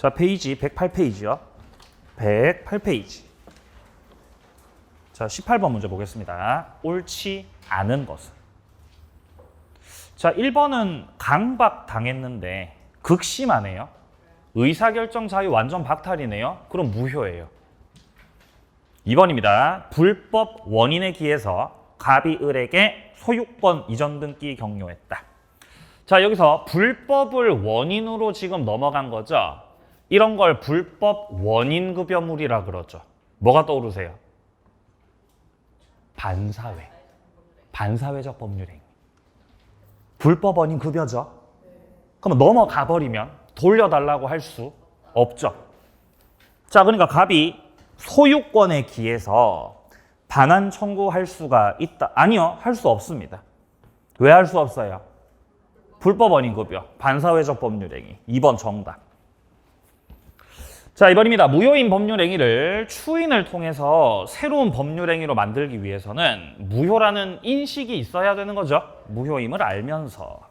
자, 페이지 108페이지요. 108페이지. 자, 18번 문제 보겠습니다. 옳지 않은 것은. 자, 1번은 강박 당했는데 극심하네요. 의사결정 자유 완전 박탈이네요. 그럼 무효예요. 2번입니다. 불법 원인에 기해서 갑이 을에게 소유권 이전 등기 경료했다. 자, 여기서 불법을 원인으로 지금 넘어간 거죠. 이런 걸 불법 원인급여물이라 그러죠. 뭐가 떠오르세요? 반사회. 반사회적 법률행위. 불법 원인 급여죠. 그럼 넘어가 버리면 돌려달라고 할 수 없죠. 자, 그러니까 갑이 소유권에 기해서 반환 청구할 수가 있다. 아니요, 할 수 없습니다. 왜 할 수 없어요? 불법 원인 급여, 반사회적 법률행위. 2번 정답. 자, 2번입니다. 무효인 법률행위를 추인을 통해서 새로운 법률행위로 만들기 위해서는 무효라는 인식이 있어야 되는 거죠. 무효임을 알면서.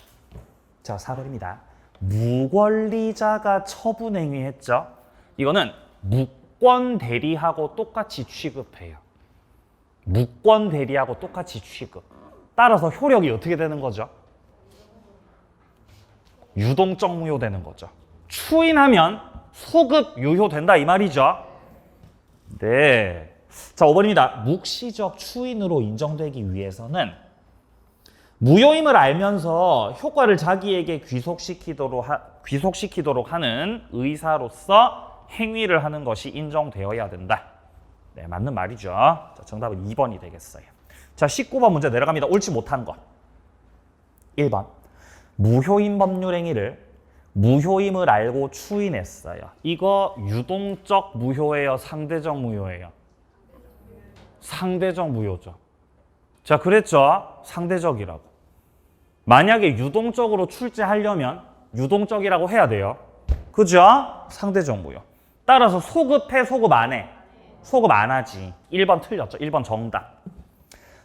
자, 4번입니다. 무권리자가 처분행위했죠. 이거는 무권 대리하고 똑같이 취급해요. 무권 대리하고 똑같이 취급. 따라서 효력이 어떻게 되는 거죠? 유동적 무효되는 거죠. 추인하면 소급 유효된다 이 말이죠. 네. 자, 5번입니다. 묵시적 추인으로 인정되기 위해서는 무효임을 알면서 효과를 자기에게 귀속시키도록 하는 의사로서 행위를 하는 것이 인정되어야 된다. 네, 맞는 말이죠. 자, 정답은 2번이 되겠어요. 자, 19번 문제 내려갑니다. 옳지 못한 것. 1번. 무효인 법률행위를 무효임을 알고 추인했어요. 이거 유동적 무효예요? 상대적 무효예요? 상대적 무효죠. 자, 그랬죠? 상대적이라고. 만약에 유동적으로 출제하려면 유동적이라고 해야 돼요. 그죠? 상대적 무효. 따라서 소급해, 소급 안 해? 소급 안 하지. 1번 틀렸죠. 1번 정답.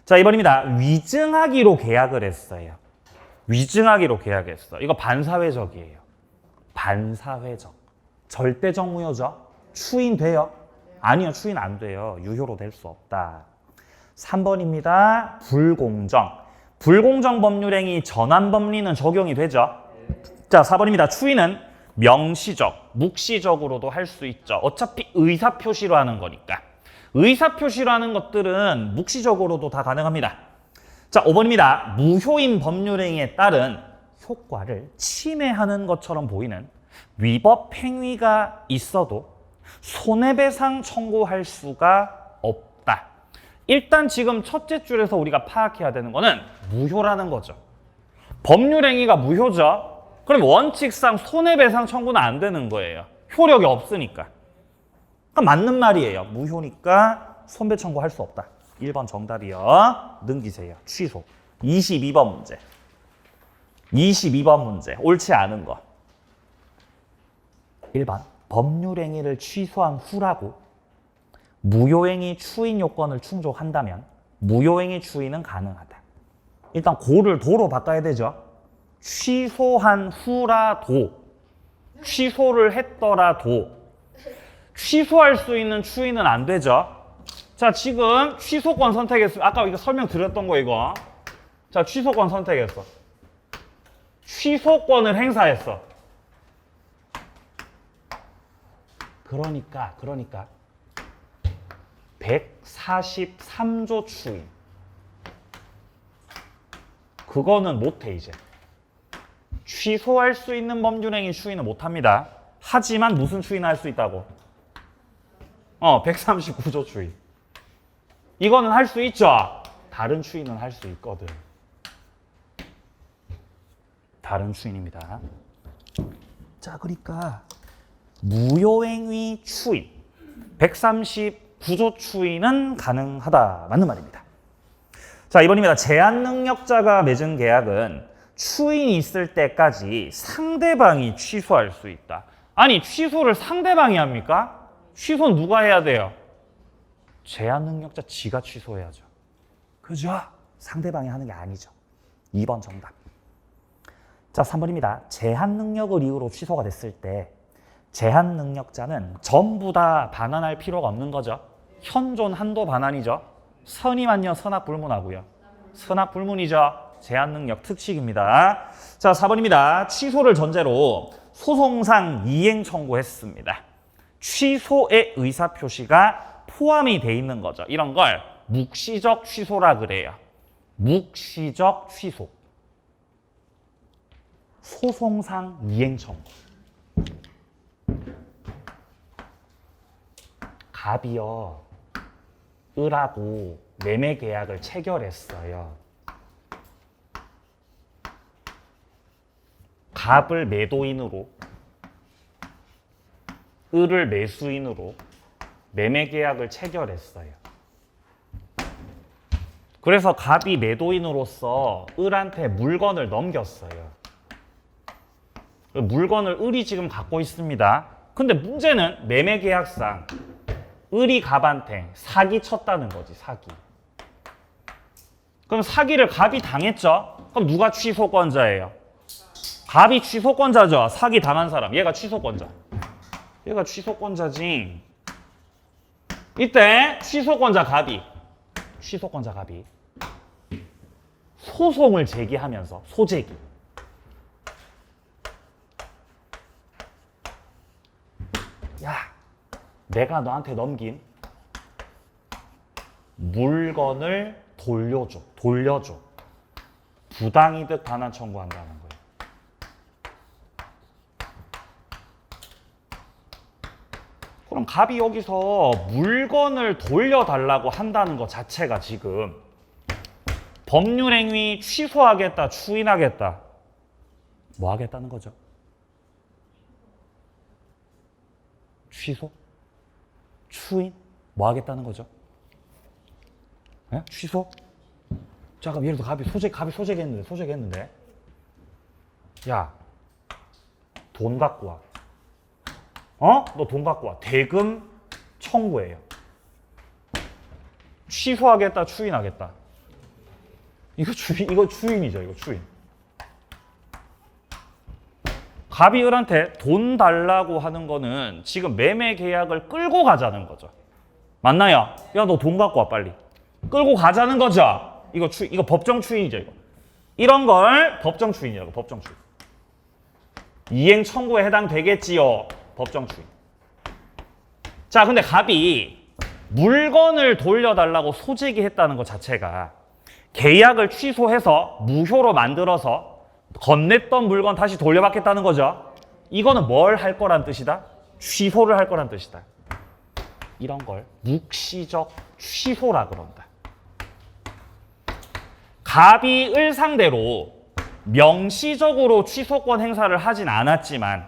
자, 2번입니다. 위증하기로 계약을 했어요. 위증하기로 계약했어. 이거 반사회적이에요. 반사회적. 절대적 무효죠. 추인돼요? 아니요, 추인 안 돼요. 유효로 될 수 없다. 3번입니다. 불공정. 불공정 법률행위 전환법리는 적용이 되죠. 자, 4번입니다. 추인은 명시적, 묵시적으로도 할 수 있죠. 어차피 의사표시로 하는 거니까. 의사표시로 하는 것들은 묵시적으로도 다 가능합니다. 자, 5번입니다. 무효인 법률행위에 따른 효과를 침해하는 것처럼 보이는 위법 행위가 있어도 손해배상 청구할 수가 없다. 일단 지금 첫째 줄에서 우리가 파악해야 되는 거는 무효라는 거죠. 법률행위가 무효죠. 그럼 원칙상 손해배상 청구는 안 되는 거예요. 효력이 없으니까. 그러니까 맞는 말이에요. 무효니까 손배 청구할 수 없다. 1번 정답이요. 넘기세요. 취소. 22번 문제. 22번 문제. 옳지 않은 거. 1번. 법률행위를 취소한 후라고 무효행위 추인 요건을 충족한다면 무효행위 추인은 가능하다. 일단 고를 도로 바꿔야 되죠. 취소한 후라도, 취소를 했더라도 취소할 수 있는 추인은 안 되죠. 자, 지금 취소권 선택했어요. 아까 이거 설명드렸던 거 이거. 자, 취소권 선택했어. 취소권을 행사했어. 그러니까 143조 추인. 그거는 못해 이제. 취소할 수 있는 법률행위 추인은 못합니다. 하지만 무슨 추인을 할 수 있다고? 139조 추인. 이거는 할 수 있죠? 다른 추인은 할 수 있거든. 다른 추인입니다. 자, 그러니까 무효행위 추인 139조 추인은 가능하다. 맞는 말입니다. 자, 2번입니다. 제한 능력자가 맺은 계약은 추인이 있을 때까지 상대방이 취소할 수 있다. 아니, 취소를 상대방이 합니까? 취소는 누가 해야 돼요? 제한 능력자 지가 취소해야죠. 그죠? 상대방이 하는 게 아니죠. 2번 정답. 자, 3번입니다. 제한 능력을 이유로 취소가 됐을 때 제한 능력자는 전부 다 반환할 필요가 없는 거죠. 현존 한도 반환이죠. 선이만요 선악불문하고요. 선악불문이죠. 제한 능력 특식입니다. 자, 4번입니다. 취소를 전제로 소송상 이행 청구했습니다. 취소의 의사표시가 포함이 돼 있는 거죠. 이런 걸 묵시적 취소라 그래요. 묵시적 취소. 소송상 이행 청구. 갑이요, 을하고 매매 계약을 체결했어요. 갑을 매도인으로, 을을 매수인으로 매매 계약을 체결했어요. 그래서 갑이 매도인으로서 을한테 물건을 넘겼어요. 물건을 을이 지금 갖고 있습니다. 근데 문제는 매매 계약상 을이 갑한테 사기 쳤다는 거지, 사기. 그럼 사기를 갑이 당했죠? 그럼 누가 취소권자예요? 갑이 취소권자죠. 사기 당한 사람. 얘가 취소권자. 얘가 취소권자지. 이때 취소권자 갑이 소송을 제기하면서 소제기. 야, 내가 너한테 넘긴 물건을 돌려줘. 부당이득 반환 청구한다는 거예요. 그럼 갑이 여기서 물건을 돌려달라고 한다는 것 자체가 지금 법률행위 취소하겠다, 추인하겠다. 뭐 하겠다는 거죠? 취소? 추인? 뭐 하겠다는 거죠? 네? 취소? 자, 그럼 예를 들어 갑이 소재겠는데. 야, 돈 갖고 와. 너 돈 갖고 와. 대금 청구해요. 취소하겠다, 추인하겠다. 이거 추인이죠, 이거 추인. 갑이 을한테 돈 달라고 하는 거는 지금 매매 계약을 끌고 가자는 거죠. 맞나요? 야, 너 돈 갖고 와, 빨리. 끌고 가자는 거죠. 이거 법정 추인이죠, 이거. 이런 걸 법정 추인이라고, 법정 추인. 이행 청구에 해당되겠지요, 법정 추인. 자, 근데 갑이 물건을 돌려달라고 소지기 했다는 것 자체가 계약을 취소해서 무효로 만들어서 건넸던 물건 다시 돌려받겠다는 거죠. 이거는 뭘 할 거란 뜻이다? 취소를 할 거란 뜻이다. 이런 걸 묵시적 취소라 그런다. 갑이 을 상대로 명시적으로 취소권 행사를 하진 않았지만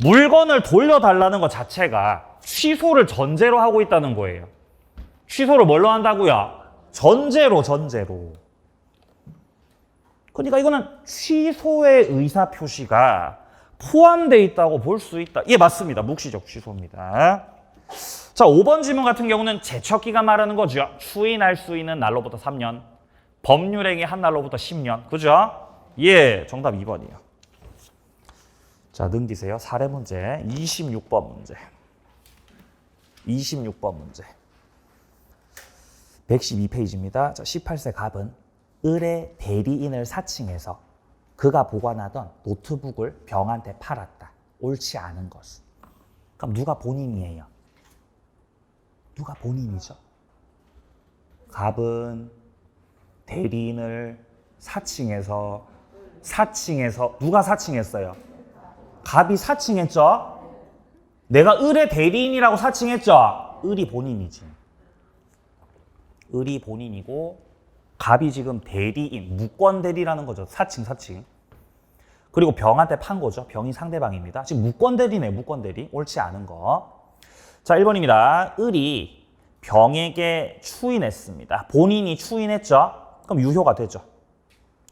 물건을 돌려달라는 것 자체가 취소를 전제로 하고 있다는 거예요. 취소를 뭘로 한다고요? 전제로. 그러니까 이거는 취소의 의사표시가 포함되어 있다고 볼 수 있다. 예, 맞습니다. 묵시적 취소입니다. 자, 5번 지문 같은 경우는 제척기간 말하는 거죠. 추인할 수 있는 날로부터 3년, 법률행위 한 날로부터 10년. 그죠? 예, 정답 2번이에요. 자, 넘기세요. 사례 문제 26번 문제. 26번 문제. 112페이지입니다. 자, 18세 갑은 을의 대리인을 사칭해서 그가 보관하던 노트북을 병한테 팔았다. 옳지 않은 것은. 그럼 누가 본인이에요? 누가 본인이죠? 갑은 대리인을 사칭해서 누가 사칭했어요? 갑이 사칭했죠? 내가 을의 대리인이라고 사칭했죠? 을이 본인이지. 을이 본인이고 갑이 지금 대리인, 무권 대리라는 거죠. 사칭. 그리고 병한테 판 거죠. 병이 상대방입니다. 지금 무권 대리네, 무권 대리. 옳지 않은 거. 자, 1번입니다. 을이 병에게 추인했습니다. 본인이 추인했죠? 그럼 유효가 되죠.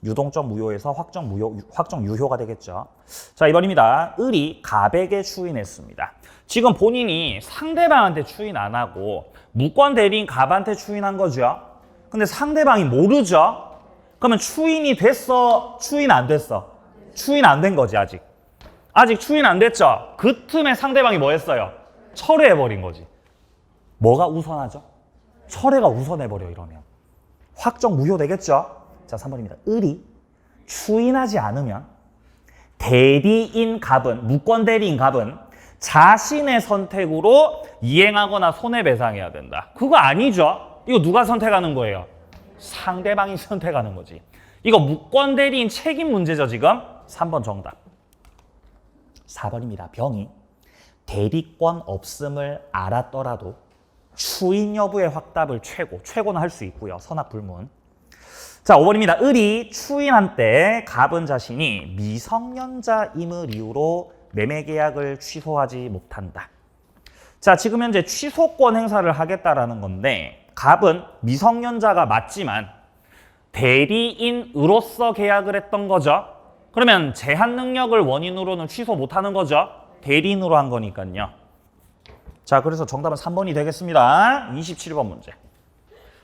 유동적 무효에서 확정 유효가 되겠죠. 자, 2번입니다. 을이 갑에게 추인했습니다. 지금 본인이 상대방한테 추인 안 하고 무권 대리인 갑한테 추인한 거죠. 근데 상대방이 모르죠? 그러면 추인이 됐어? 추인 안 됐어? 추인 안 된 거지, 아직. 아직 추인 안 됐죠? 그 틈에 상대방이 뭐 했어요? 철회해버린 거지. 뭐가 우선하죠? 철회가 우선해버려 이러면. 확정 무효되겠죠? 자, 3번입니다. 을이 추인하지 않으면 대리인 갑은, 무권 대리인 갑은 자신의 선택으로 이행하거나 손해배상해야 된다. 그거 아니죠? 이거 누가 선택하는 거예요? 상대방이 선택하는 거지. 이거 무권 대리인 책임 문제죠, 지금? 3번 정답. 4번입니다. 병이 대리권 없음을 알았더라도 추인 여부의 확답을 최고는 할 수 있고요. 선악불문. 자, 5번입니다. 을이 추인한 때 갑은 자신이 미성년자임을 이유로 매매 계약을 취소하지 못한다. 자, 지금 현재 취소권 행사를 하겠다라는 건데 갑은 미성년자가 맞지만 대리인으로서 계약을 했던 거죠. 그러면 제한 능력을 원인으로는 취소 못하는 거죠. 대리인으로 한 거니까요. 자, 그래서 정답은 3번이 되겠습니다. 27번 문제.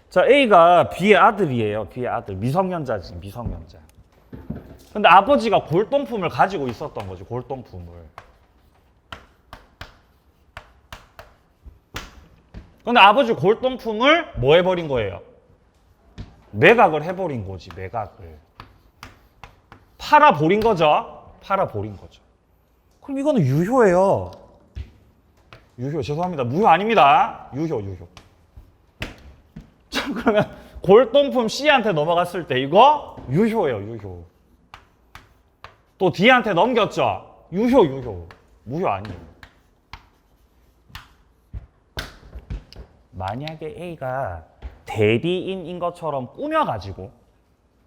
자, A가 B의 아들이에요. B의 아들. 미성년자지, 미성년자. 근데 아버지가 골동품을 가지고 있었던 거지, 골동품을. 근데 아버지 골동품을 뭐 해버린 거예요? 매각을 해버린 거지, 매각을. 팔아버린 거죠? 팔아버린 거죠. 그럼 이거는 유효예요. 유효, 죄송합니다. 무효 아닙니다. 유효. 자, 그러면 골동품 C한테 넘어갔을 때 이거 유효예요, 유효. 또 D한테 넘겼죠? 유효. 무효 아니에요. 만약에 A가 대리인인 것처럼 꾸며가지고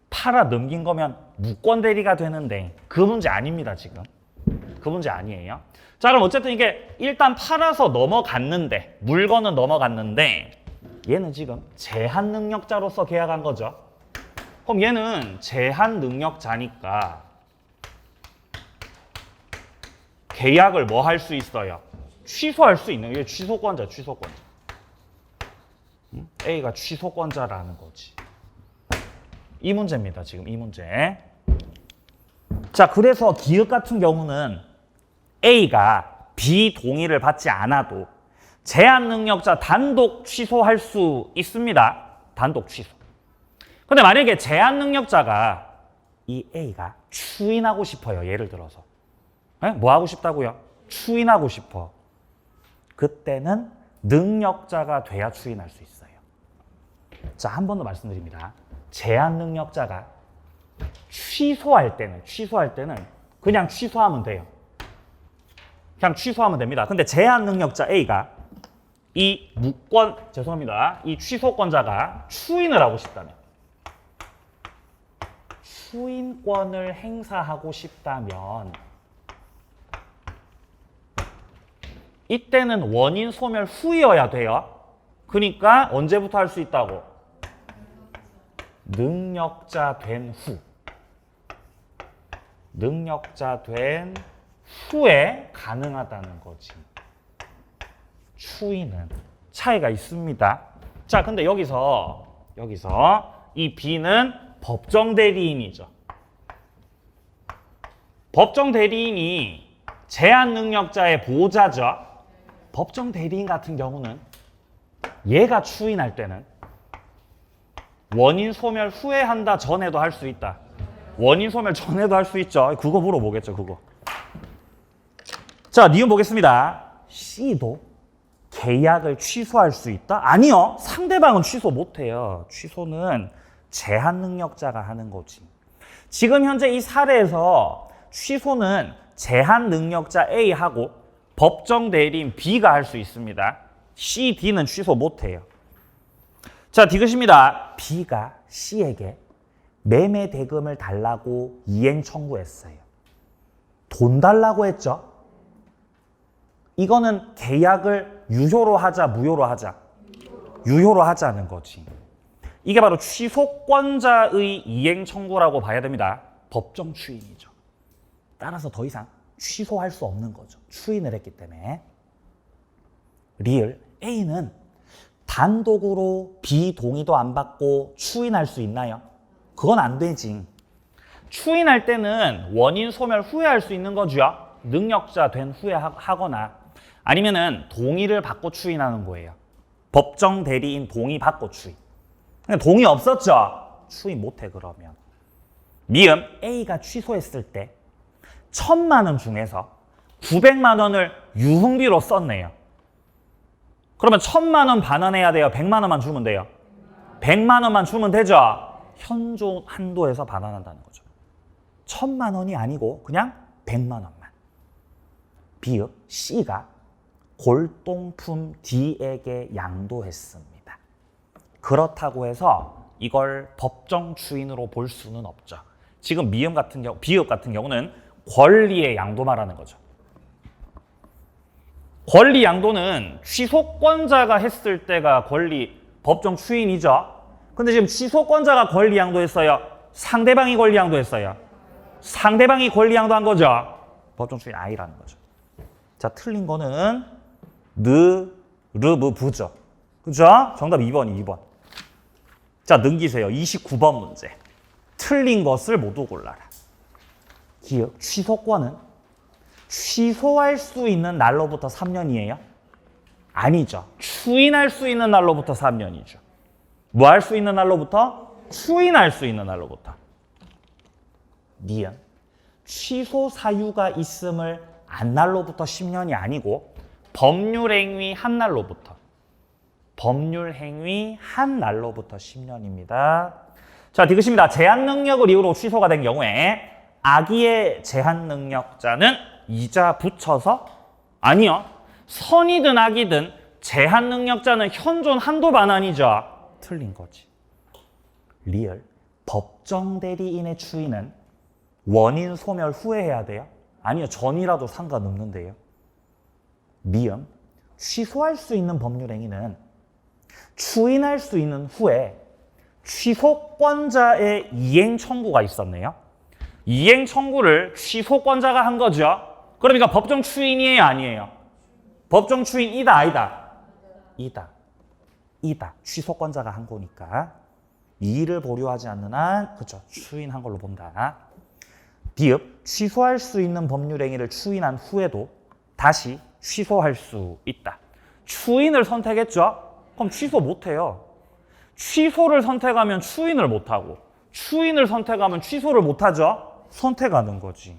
팔아 넘긴 거면 무권 대리가 되는데 그 문제 아닙니다, 지금. 그 문제 아니에요. 자, 그럼 어쨌든 이게 일단 팔아서 넘어갔는데, 물건은 넘어갔는데 얘는 지금 제한 능력자로서 계약한 거죠. 그럼 얘는 제한 능력자니까 계약을 뭐 할 수 있어요? 취소할 수 있는, 이게 취소권자. A가 취소권자라는 거지. 이 문제입니다, 지금 이 문제. 자, 그래서 기역 같은 경우는 A가 B 동의를 받지 않아도 제한 능력자 단독 취소할 수 있습니다. 단독 취소. 근데 만약에 제한 능력자가 이 A가 추인하고 싶어요. 예를 들어서. 뭐 하고 싶다고요? 추인하고 싶어. 그때는 능력자가 돼야 추인할 수 있어요. 자, 한 번 더 말씀드립니다. 제한 능력자가 취소할 때는 그냥 취소하면 돼요. 그냥 취소하면 됩니다. 근데 제한 능력자 A가 이 이 취소권자가 추인을 하고 싶다면, 추인권을 행사하고 싶다면 이때는 원인 소멸 후이어야 돼요. 그러니까 언제부터 할 수 있다고? 능력자 된 후. 능력자 된 후에 가능하다는 거지. 추인은 차이가 있습니다. 자, 근데 여기서 이 B는 법정 대리인이죠. 법정 대리인이 제한 능력자의 보호자죠. 법정 대리인 같은 경우는 얘가 추인할 때는 원인 소멸 후에 한다, 전에도 할 수 있다. 원인 소멸 전에도 할 수 있죠. 그거 물어보겠죠, 그거. 자, 니은 보겠습니다. C도 계약을 취소할 수 있다? 아니요. 상대방은 취소 못해요. 취소는 제한 능력자가 하는 거지. 지금 현재 이 사례에서 취소는 제한 능력자 A하고 법정 대리인 B가 할 수 있습니다. C, D는 취소 못해요. 자, 디귿입니다. B가 C에게 매매 대금을 달라고 이행 청구했어요. 돈 달라고 했죠? 이거는 계약을 유효로 하자, 무효로 하자? 유효로 하자는 거지. 이게 바로 취소권자의 이행 청구라고 봐야 됩니다. 법정 추인이죠. 따라서 더 이상 취소할 수 없는 거죠. 추인을 했기 때문에. 리을 A는 단독으로 B 동의도 안 받고 추인할 수 있나요? 그건 안 되지. 추인할 때는 원인 소멸 후에 할 수 있는 거죠. 능력자 된 후에 하거나 아니면은 동의를 받고 추인하는 거예요. 법정 대리인 동의 받고 추인. 동의 없었죠? 추인 못해 그러면. 미음 A가 취소했을 때 1,000만 원 중에서 900만 원을 유흥비로 썼네요. 그러면 1,000만 원 반환해야 돼요? 100만 원만 주면 돼요? 100만 원만 주면 되죠? 현존 한도에서 반환한다는 거죠. 1,000만 원이 아니고 그냥 100만 원만. 비읍 C가 골동품 D에게 양도했습니다. 그렇다고 해서 이걸 법정 추인으로 볼 수는 없죠. 지금 미음 같은 경우, 비읍 같은 경우는 권리의 양도 말하는 거죠. 권리 양도는 취소권자가 했을 때가 권리 법정 추인이죠. 근데 지금 취소권자가 권리 양도했어요? 상대방이 권리 양도했어요? 상대방이 권리 양도한 거죠. 법정 추인 아니라는 거죠. 자, 틀린 거는 부죠. 그죠? 정답 2번이 2번. 자, 넘기세요. 29번 문제. 틀린 것을 모두 골라라. 기억, 취소권은 취소할 수 있는 날로부터 3년이에요? 아니죠. 추인할 수 있는 날로부터 3년이죠. 뭐 할 수 있는 날로부터? 추인할 수 있는 날로부터. 니은 취소 사유가 있음을 안 날로부터 10년이 아니고 법률행위 한 날로부터. 법률행위 한 날로부터 10년입니다. 자, 디귿입니다. 제한 능력을 이유로 취소가 된 경우에 악의의 제한 능력자는 이자 붙여서 아니요. 선이든 악이든 제한 능력자는 현존 한도 반환이죠. 틀린 거지. 리얼 법정 대리인의 추인은 원인 소멸 후에 해야 돼요? 아니요. 전이라도 상관없는데요. 미음 취소할 수 있는 법률행위는 추인할 수 있는 후에 취소권자의 이행 청구가 있었네요. 이행 청구를 취소권자가 한 거죠. 그러니까 법정 추인이에요, 아니에요? 법정 추인이다, 아니다? 이다. 취소권자가 한 거니까 이의를 보류하지 않는 한 그렇죠. 추인한 걸로 본다. 비읍 취소할 수 있는 법률행위를 추인한 후에도 다시 취소할 수 있다. 추인을 선택했죠? 그럼 취소 못해요. 취소를 선택하면 추인을 못하고 추인을 선택하면 취소를 못하죠? 선택하는 거지.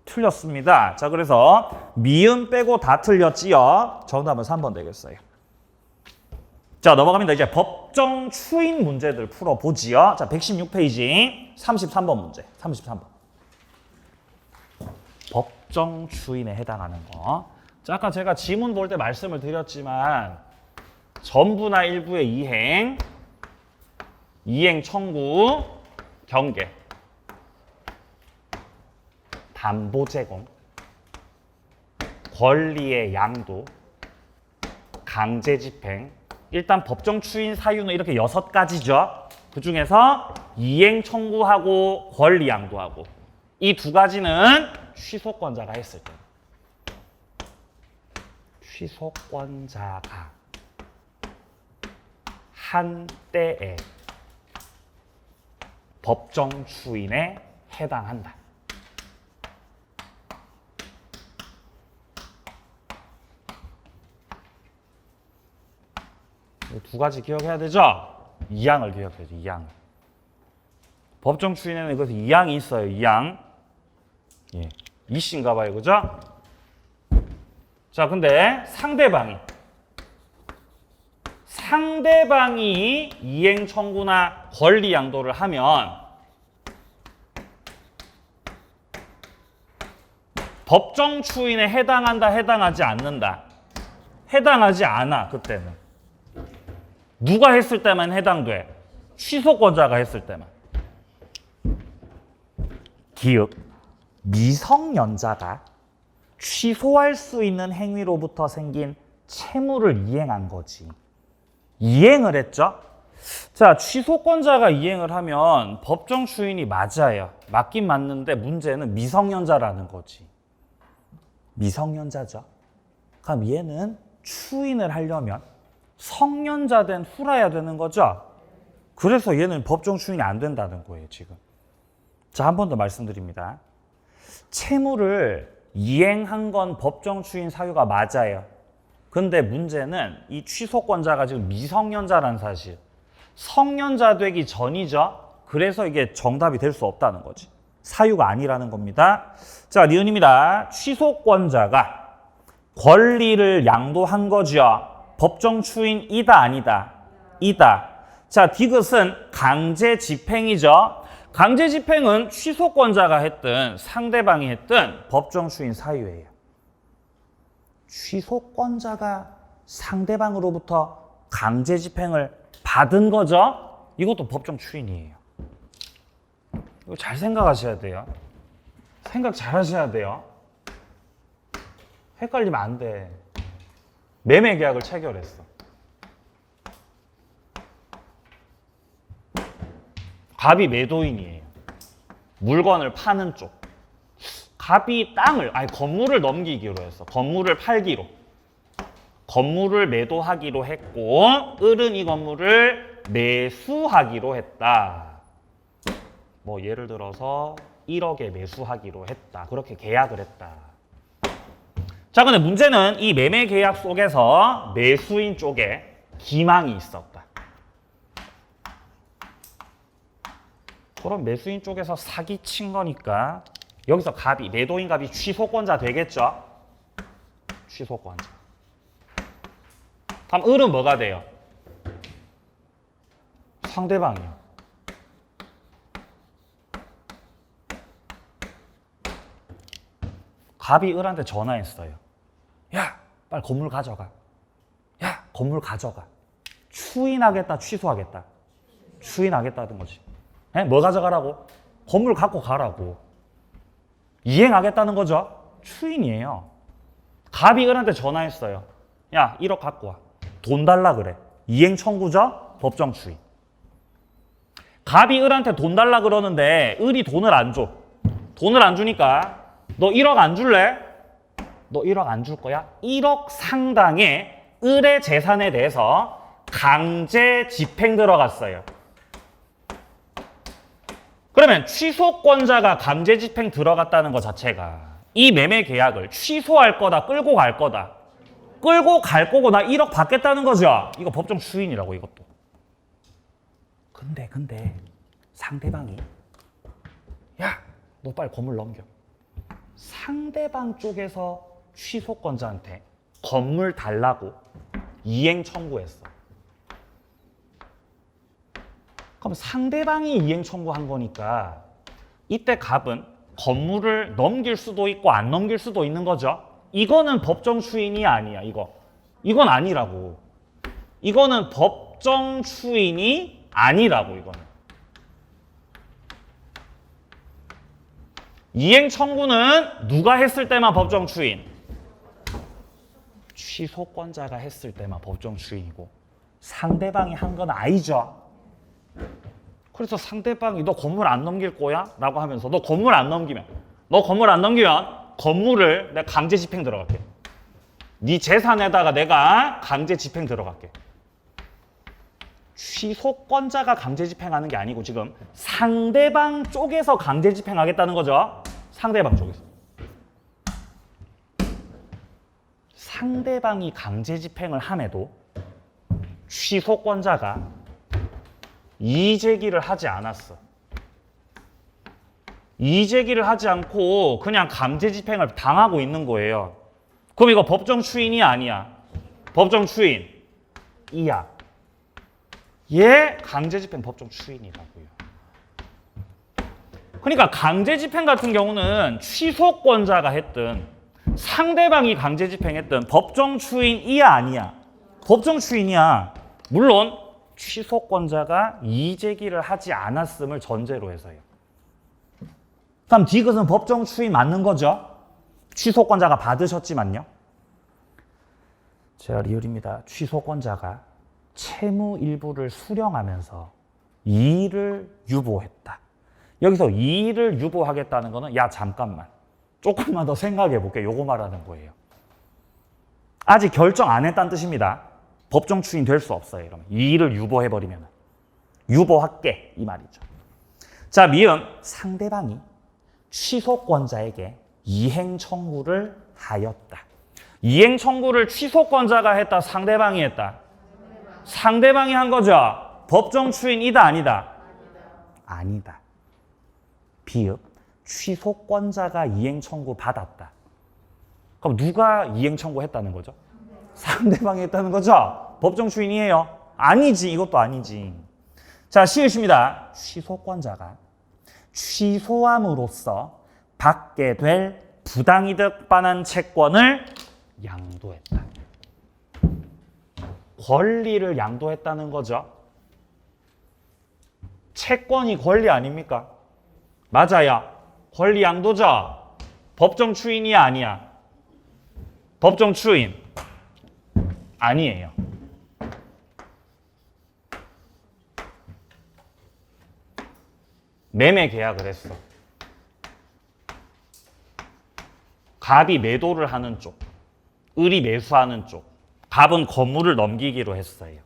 틀렸습니다. 자, 그래서 미음 빼고 다 틀렸지요? 정답은 3번 되겠어요. 자, 넘어갑니다. 이제 법정 추인 문제들 풀어보지요. 자, 116페이지 33번 문제. 33번. 법정 추인에 해당하는 거. 자, 아까 제가 지문 볼 때 말씀을 드렸지만 전부나 일부의 이행 청구, 경계, 담보 제공, 권리의 양도, 강제 집행. 일단 법정 추인 사유는 이렇게 6가지죠. 그중에서 이행 청구하고 권리 양도하고 이 두 가지는 취소권자가 했을 때. 취소권자가 한 때에 법정 추인에 해당한다. 두 가지 기억해야 되죠? 2항을 기억해야죠. 2항. 법정 추인에는 이것이 2항이 있어요. 2항. 예. 이씨인가 봐요. 그죠? 자, 근데 상대방이 이행 청구나 권리 양도를 하면 법정 추인에 해당한다, 해당하지 않는다. 해당하지 않아, 그때는. 누가 했을 때만 해당돼? 취소권자가 했을 때만. 기읍 미성년자가 취소할 수 있는 행위로부터 생긴 채무를 이행한 거지. 이행을 했죠? 자, 취소권자가 이행을 하면 법정 추인이 맞아요. 맞긴 맞는데 문제는 미성년자라는 거지. 미성년자죠. 그럼 얘는 추인을 하려면 성년자 된 후라야 되는 거죠? 그래서 얘는 법정 추인이 안 된다는 거예요, 지금. 자, 한 번 더 말씀드립니다. 채무를 이행한 건 법정 추인 사유가 맞아요. 근데 문제는 이 취소권자가 지금 미성년자라는 사실. 성년자 되기 전이죠. 그래서 이게 정답이 될 수 없다는 거지. 사유가 아니라는 겁니다. 자, 니은입니다. 취소권자가 권리를 양도한 거죠. 법정 추인이다 아니다? 이다. 자, 디귿은 강제 집행이죠. 강제 집행은 취소권자가 했든 상대방이 했든 법정 추인 사유예요. 취소권자가 상대방으로부터 강제 집행을 받은 거죠. 이것도 법정 추인이에요. 이거 잘 생각하셔야 돼요. 생각 잘 하셔야 돼요. 헷갈리면 안 돼. 매매 계약을 체결했어. 갑이 매도인이에요. 물건을 파는 쪽. 갑이 건물을 넘기기로 했어. 건물을 팔기로. 건물을 매도하기로 했고, 을은 이 건물을 매수하기로 했다. 뭐 예를 들어서 1억에 매수하기로 했다. 그렇게 계약을 했다. 자, 근데 문제는 이 매매 계약 속에서 매수인 쪽에 기망이 있었다. 그럼 매수인 쪽에서 사기친 거니까 여기서 매도인 갑이 취소권자 되겠죠? 취소권자. 다음 을은 뭐가 돼요? 상대방이요. 갑이 을한테 전화했어요. 야, 빨리 건물 가져가. 야, 건물 가져가. 추인하겠다, 취소하겠다? 추인하겠다는 거지. 네? 뭐 가져가라고? 건물 갖고 가라고. 이행하겠다는 거죠. 추인이에요. 갑이 을한테 전화했어요. 야, 1억 갖고 와. 돈 달라 그래. 이행 청구죠? 법정 추인. 갑이 을한테 돈 달라 그러는데 을이 돈을 안 줘. 돈을 안 주니까 너 1억 안 줄래? 너 1억 안 줄 거야? 1억 상당의 을의 재산에 대해서 강제 집행 들어갔어요. 그러면 취소권자가 강제 집행 들어갔다는 것 자체가 이 매매 계약을 취소할 거다, 끌고 갈 거다. 끌고 갈 거고 나 1억 받겠다는 거죠. 이거 법정 추인이라고, 이것도. 근데 상대방이 야, 너 빨리 건물 넘겨. 상대방 쪽에서 취소권자한테 건물 달라고 이행 청구했어. 그럼 상대방이 이행 청구한 거니까 이때 갑은 건물을 넘길 수도 있고 안 넘길 수도 있는 거죠. 이거는 법정 추인이 아니야, 이건 아니라고. 이거는 법정 추인이 아니라고, 이거는. 이행 청구는 누가 했을 때만 법정 추인? 취소권자가 했을 때만 법정 추인이고 상대방이 한 건 아니죠. 그래서 상대방이 너 건물 안 넘길 거야? 라고 하면서 너 건물 안 넘기면 건물을 내가 강제 집행 들어갈게. 네 재산에다가 내가 강제 집행 들어갈게. 취소권자가 강제 집행하는 게 아니고 지금 상대방 쪽에서 강제 집행하겠다는 거죠. 상대방 쪽에서. 상대방이 강제 집행을 함에도 취소권자가 이의제기를 하지 않았어. 이의제기를 하지 않고 그냥 강제 집행을 당하고 있는 거예요. 그럼 이거 법정 추인이 아니야. 법정 추인 이야. 얘 강제 집행 법정 추인이라고요. 그러니까 강제 집행 같은 경우는 취소권자가 했든 상대방이 강제 집행했든 법정 추인이야 아니야. 법정 추인이야. 물론 취소권자가 이의제기를 하지 않았음을 전제로 해서요. 그럼 디귿은 법정 추인 맞는 거죠? 취소권자가 받으셨지만요. 제가 리을입니다. 취소권자가 채무 일부를 수령하면서 이의를 유보했다. 여기서 이의를 유보하겠다는 거는 야 잠깐만 조금만 더 생각해 볼게. 요거 말하는 거예요. 아직 결정 안 했다는 뜻입니다. 법정 추인 될 수 없어요. 이러면 이의를 유보해버리면 유보할게 이 말이죠. 자, 미음 상대방이 취소권자에게 이행 청구를 하였다. 이행 청구를 취소권자가 했다, 상대방이 했다? 상대방이 한 거죠. 법정 추인이다, 아니다? 아니다. 비읍 취소권자가 이행 청구 받았다. 그럼 누가 이행 청구했다는 거죠? 상대방이 했다는 거죠? 법정 추인이에요? 아니지. 이것도 아니지. 자, 시읒입니다. 취소권자가 취소함으로써 받게 될 부당이득 반환 채권을 양도했다. 권리를 양도했다는 거죠. 채권이 권리 아닙니까? 맞아요. 권리 양도죠. 법정 추인이야, 아니야? 법정 추인 아니에요. 매매 계약을 했어. 갑이 매도를 하는 쪽, 을이 매수하는 쪽. 갑은 건물을 넘기기로 했어요.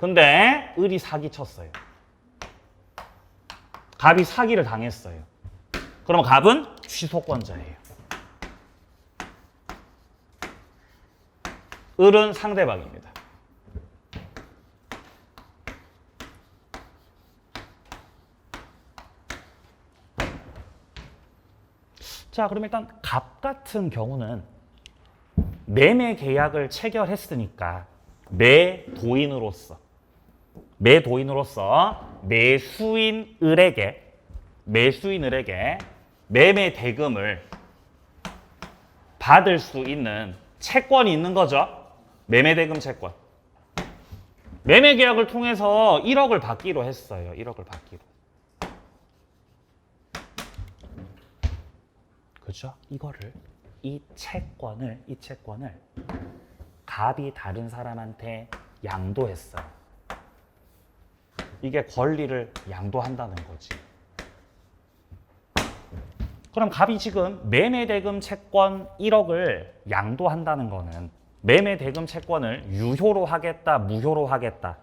근데 을이 사기쳤어요. 갑이 사기를 당했어요. 그럼 갑은 취소권자예요. 을은 상대방입니다. 자, 그럼 일단 갑 같은 경우는 매매 계약을 체결했으니까 매도인으로서 매수인 을에게 매매 대금을 받을 수 있는 채권이 있는 거죠. 매매 대금 채권. 매매 계약을 통해서 1억을 받기로 했어요. 1억을 받기로. 그죠? 이 채권을 갑이 다른 사람한테 양도했어요. 이게 권리를 양도한다는 거지. 그럼 갑이 지금 매매대금 채권 1억을 양도한다는 거는 매매대금 채권을 유효로 하겠다, 무효로 하겠다.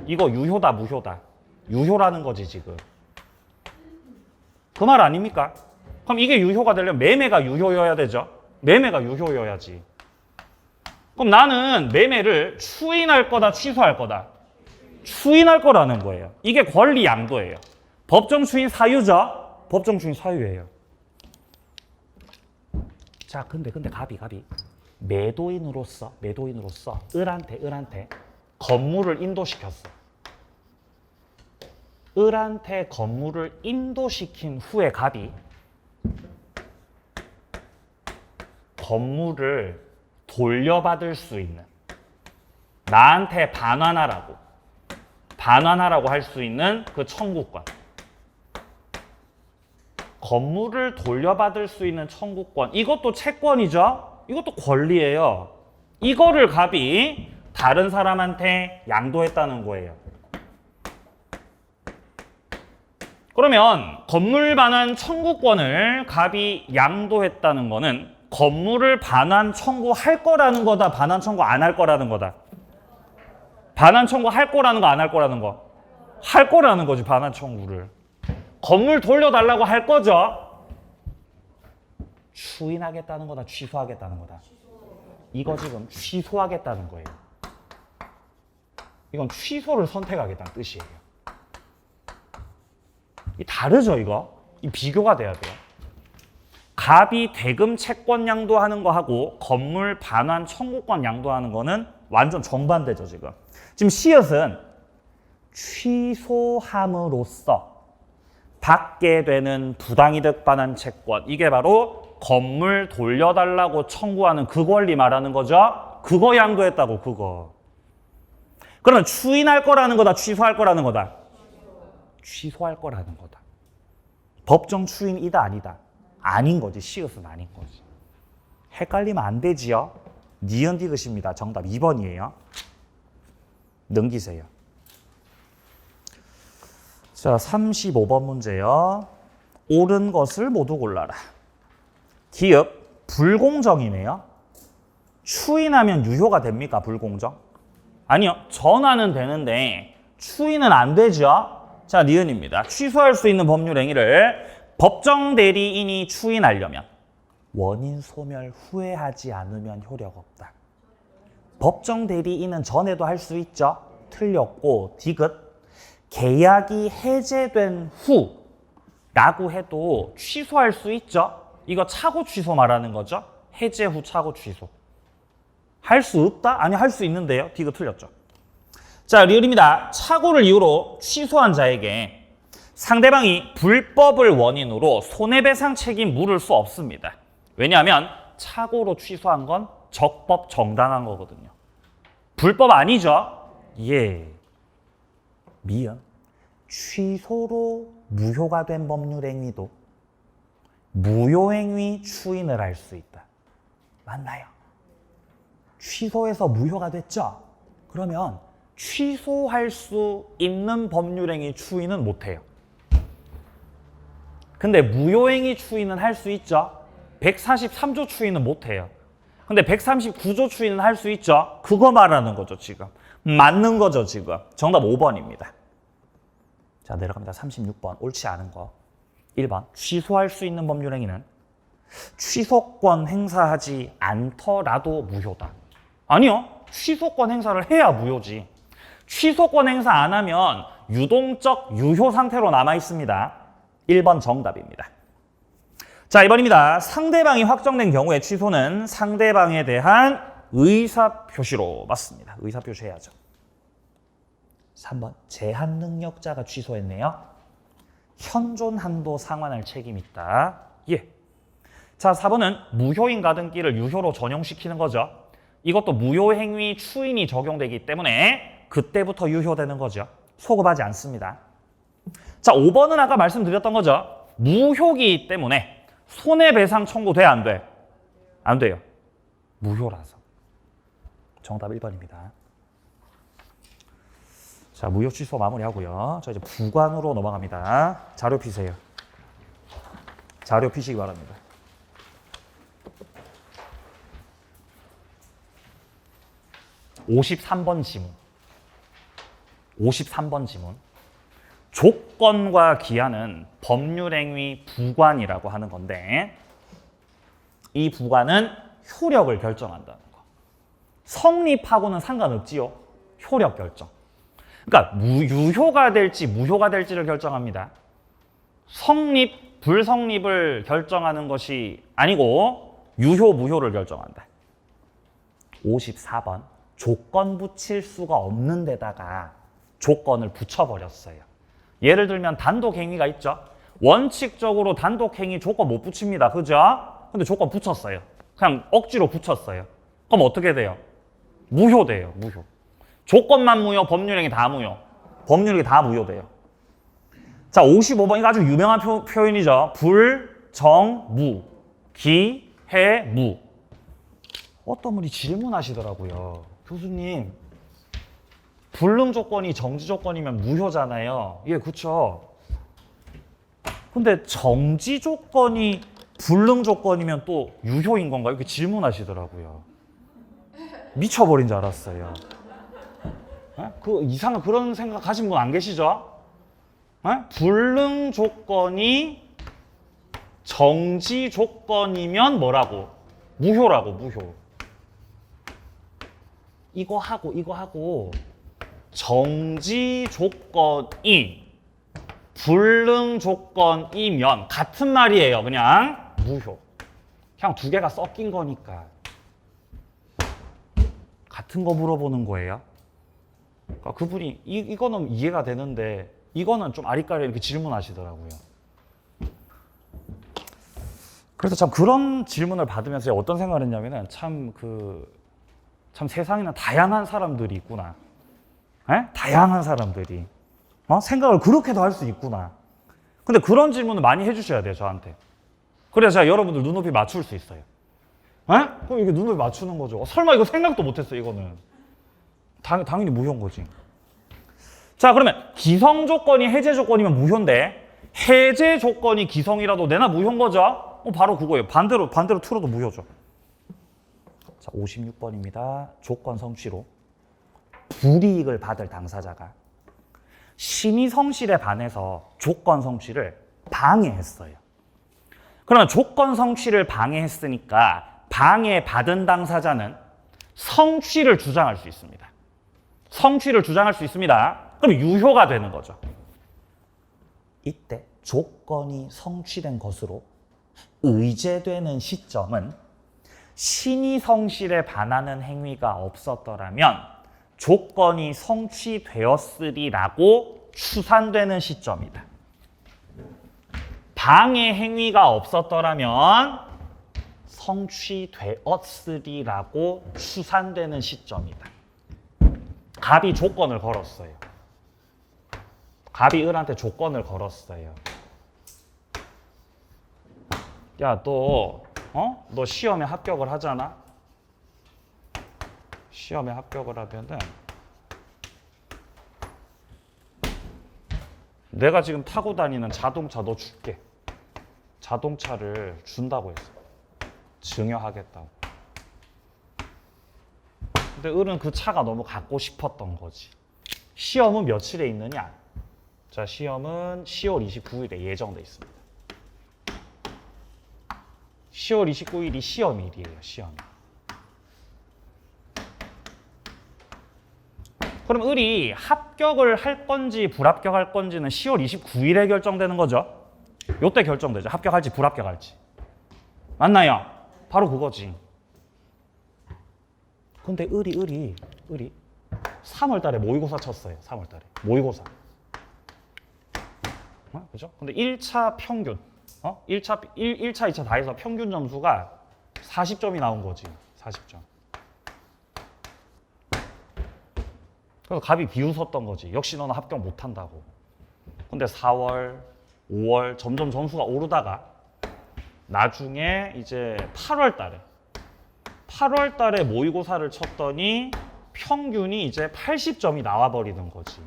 이거 유효다, 무효다. 유효라는 거지, 지금. 그 말 아닙니까? 그럼 이게 유효가 되려면 매매가 유효여야 되죠? 매매가 유효여야지. 그럼 나는 매매를 추인할 거다, 취소할 거다? 추인할 거라는 거예요. 이게 권리 양도예요. 법정 추인 사유죠? 법정 추인 사유예요. 자, 근데 갑이 매도인으로서 을한테 건물을 인도시켰어. 을한테 건물을 인도시킨 후에 갑이 건물을 돌려받을 수 있는, 나한테 반환하라고 할 수 있는 그 청구권. 건물을 돌려받을 수 있는 청구권. 이것도 채권이죠? 이것도 권리예요. 이거를 갑이 다른 사람한테 양도했다는 거예요. 그러면 건물 반환 청구권을 갑이 양도했다는 거는 건물을 반환 청구할 거라는 거다, 반환 청구 안 할 거라는 거다? 반환 청구 할 거라는 거, 안 할 거라는 거? 할 거라는 거지, 반환 청구를. 건물 돌려달라고 할 거죠? 추인하겠다는 거다, 취소하겠다는 거다? 이거 지금 취소하겠다는 거예요. 이건 취소를 선택하겠다는 뜻이에요. 이 다르죠, 이거? 이 비교가 돼야 돼요. 갑이 대금 채권 양도하는 거 하고 건물 반환 청구권 양도하는 거는 완전 정반대죠, 지금. 지금 시읒은 취소함으로써 받게 되는 부당이득 반환 채권, 이게 바로 건물 돌려달라고 청구하는 그 권리 말하는 거죠? 그거 양도했다고, 그거. 그러면 추인할 거라는 거다, 취소할 거라는 거다? 취소할 거라는 거다. 법정 추인이다, 아니다? 아닌 거지. 시읒은 아닌 거지. 헷갈리면 안 되지요? 니은 디귿입니다. 정답 2번이에요. 넘기세요. 자, 35번 문제요. 옳은 것을 모두 골라라. 기읍 불공정이네요. 추인하면 유효가 됩니까? 불공정? 아니요. 전환은 되는데 추인은 안 되죠. 자, 니은입니다. 취소할 수 있는 법률 행위를 법정 대리인이 추인하려면 원인 소멸 후회하지 않으면 효력 없다. 법정 대리인은 전에도 할 수 있죠. 틀렸고 디귿. 계약이 해제된 후라고 해도 취소할 수 있죠. 이거 차고 취소 말하는 거죠. 해제 후 차고 취소. 할 수 없다? 아니 할 수 있는데요. 디귿 틀렸죠. 자, 리을입니다. 착오를 이유로 취소한 자에게 상대방이 불법을 원인으로 손해배상 책임 물을 수 없습니다. 왜냐하면 착오로 취소한 건 적법 정당한 거거든요. 불법 아니죠? 예. 미연. 취소로 무효가 된 법률행위도 무효행위 추인을 할 수 있다. 맞나요? 취소해서 무효가 됐죠? 그러면 취소할 수 있는 법률행위 추인은 못해요. 근데 무효행위 추인은 할 수 있죠? 143조 추인은 못해요. 근데 139조 추인은 할 수 있죠? 그거 말하는 거죠, 지금. 맞는 거죠, 지금. 정답 5번입니다. 자, 내려갑니다. 36번. 옳지 않은 거. 1번. 취소할 수 있는 법률행위는 취소권 행사하지 않더라도 무효다. 아니요. 취소권 행사를 해야 무효지. 취소권 행사 안 하면 유동적 유효 상태로 남아 있습니다. 1번 정답입니다. 자, 2번입니다. 상대방이 확정된 경우에 취소는 상대방에 대한 의사표시로 맞습니다. 의사표시 해야죠. 3번. 제한 능력자가 취소했네요. 현존 한도 상환할 책임 있다. 예. 자, 4번은 무효인 가등기를 유효로 전용시키는 거죠. 이것도 무효행위 추인이 적용되기 때문에 그때부터 유효되는 거죠. 소급하지 않습니다. 자, 5번은 아까 말씀드렸던 거죠. 무효기 때문에 손해배상 청구돼 안 돼? 안 돼요. 무효라서. 정답 1번입니다. 자, 무효 취소 마무리하고요. 자, 이제 부관으로 넘어갑니다. 자료 피세요. 자료 피시기 바랍니다. (53번) 지문. 53번 지문. 조건과 기한은 법률행위 부관이라고 하는 건데 이 부관은 효력을 결정한다는 거. 성립하고는 상관없지요. 효력 결정. 그러니까 유효가 될지 무효가 될지를 결정합니다. 성립, 불성립을 결정하는 것이 아니고 유효, 무효를 결정한다. 54번. 조건 붙일 수가 없는 데다가 조건을 붙여버렸어요. 예를 들면 단독행위가 있죠. 원칙적으로 단독행위 조건 못 붙입니다. 그죠? 근데 조건 붙였어요. 그냥 억지로 붙였어요. 그럼 어떻게 돼요? 무효돼요. 무효. 조건만 무효, 법률행위 다 무효. 법률행위 다 무효돼요. 자, 55번 이거 아주 유명한 표현이죠. 불, 정, 무. 기, 해, 무. 어떤 분이 질문하시더라고요. 교수님, 불능 조건이 정지 조건이면 무효잖아요. 예, 그렇죠. 근데 정지 조건이 불능 조건이면 또 유효인 건가요? 이렇게 질문하시더라고요. 미쳐버린 줄 알았어요. 그 이상한 그런 생각 하신 분 안 계시죠? 불능 조건이 정지 조건이면 뭐라고? 무효라고, 무효. 이거 하고 정지 조건이 불능 조건이면 같은 말이에요. 그냥 무효. 그냥 두 개가 섞인 거니까. 같은 거 물어보는 거예요. 그러니까 그분이 이거는 이해가 되는데 이거는 좀 아리까리 이렇게 질문하시더라고요. 그래서 참 그런 질문을 받으면서 어떤 생각을 했냐면은 참 세상에는 다양한 사람들이 있구나. 에? 다양한 사람들이. 생각을 그렇게도 할 수 있구나. 근데 그런 질문을 많이 해주셔야 돼요, 저한테. 그래야 제가 여러분들 눈높이 맞출 수 있어요. 그럼 이게 눈높이 맞추는 거죠. 설마 이거 생각도 못했어, 이거는. 당연히 무효인 거지. 자, 그러면 기성 조건이 해제 조건이면 무효인데 해제 조건이 기성이라도 내나 무효인 거죠? 바로 그거예요. 반대로 틀어도 무효죠. 자, 56번입니다. 조건 성취로 불이익을 받을 당사자가 심의 성실에 반해서 조건 성취를 방해했어요. 그러면 조건 성취를 방해했으니까 방해받은 당사자는 성취를 주장할 수 있습니다. 성취를 주장할 수 있습니다. 그럼 유효가 되는 거죠. 이때 조건이 성취된 것으로 의제되는 시점은 신의 성실에 반하는 행위가 없었더라면 조건이 성취되었으리라고 추산되는 시점이다. 방해 행위가 없었더라면 성취되었으리라고 추산되는 시점이다. 갑이 조건을 걸었어요. 갑이 을한테 조건을 걸었어요. 야, 너 시험에 합격을 하잖아? 시험에 합격을 하면은 내가 지금 타고 다니는 자동차 너 줄게. 자동차를 준다고 했어. 증여하겠다고. 근데 을은 그 차가 너무 갖고 싶었던 거지. 시험은 며칠에 있느냐? 자, 시험은 10월 29일에 예정돼 있습니다. 10월 29일이 시험일이에요, 시험일. 그럼 을이 합격을 할 건지 불합격할 건지는 10월 29일에 결정되는 거죠. 요때 결정되죠. 합격할지 불합격할지. 맞나요? 바로 그거지. 근데 을이 3월 달에 모의고사 쳤어요. 3월 달에. 모의고사. 그죠? 근데 1차 평균. 1차, 2차 다 해서 평균 점수가 40점이 나온 거지. 40점. 그래서 갑이 비웃었던 거지. 역시 너는 합격 못한다고. 근데 4월, 5월 점점 점수가 오르다가 나중에 이제 8월 달에 모의고사를 쳤더니 평균이 이제 80점이 나와버리는 거지.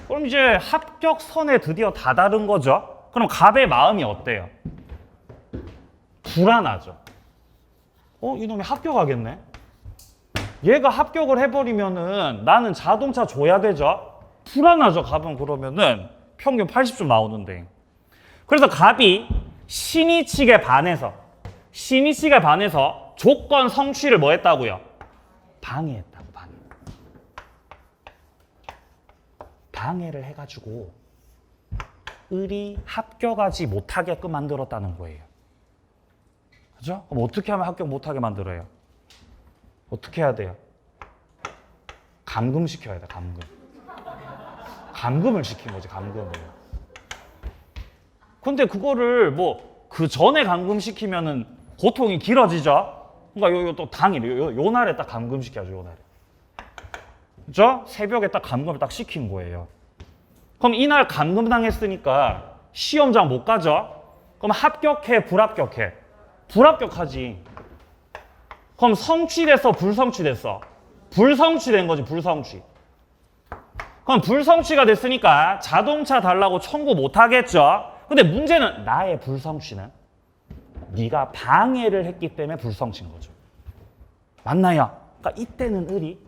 그럼 이제 합격선에 드디어 다다른 거죠. 그럼 갑의 마음이 어때요? 불안하죠. 이놈이 합격하겠네? 얘가 합격을 해버리면은 나는 자동차 줘야 되죠? 불안하죠, 갑은. 그러면은 평균 80점 나오는데. 그래서 갑이 신의칙에 반해서 조건 성취를 뭐 했다고요? 방해했다고. 방해를 해가지고 을이 합격하지 못하게끔 만들었다는 거예요. 그죠? 그럼 어떻게 하면 합격 못하게 만들어요? 어떻게 해야 돼요? 감금시켜야 돼, 감금. 감금을 시킨 거지, 감금을. 근데 그거를 그 전에 감금시키면은 고통이 길어지죠? 그러니까 또 당일, 요 날에 딱 감금시켜야죠, 요 날에. 그죠? 새벽에 딱 감금을 딱 시킨 거예요. 그럼 이날 감금당했으니까 시험장 못 가죠? 그럼 합격해, 불합격해? 불합격하지. 그럼 성취됐어, 불성취됐어? 불성취된 거지, 불성취. 그럼 불성취가 됐으니까 자동차 달라고 청구 못 하겠죠? 근데 문제는 나의 불성취는 네가 방해를 했기 때문에 불성취인 거죠. 맞나요? 그러니까 이때는 을이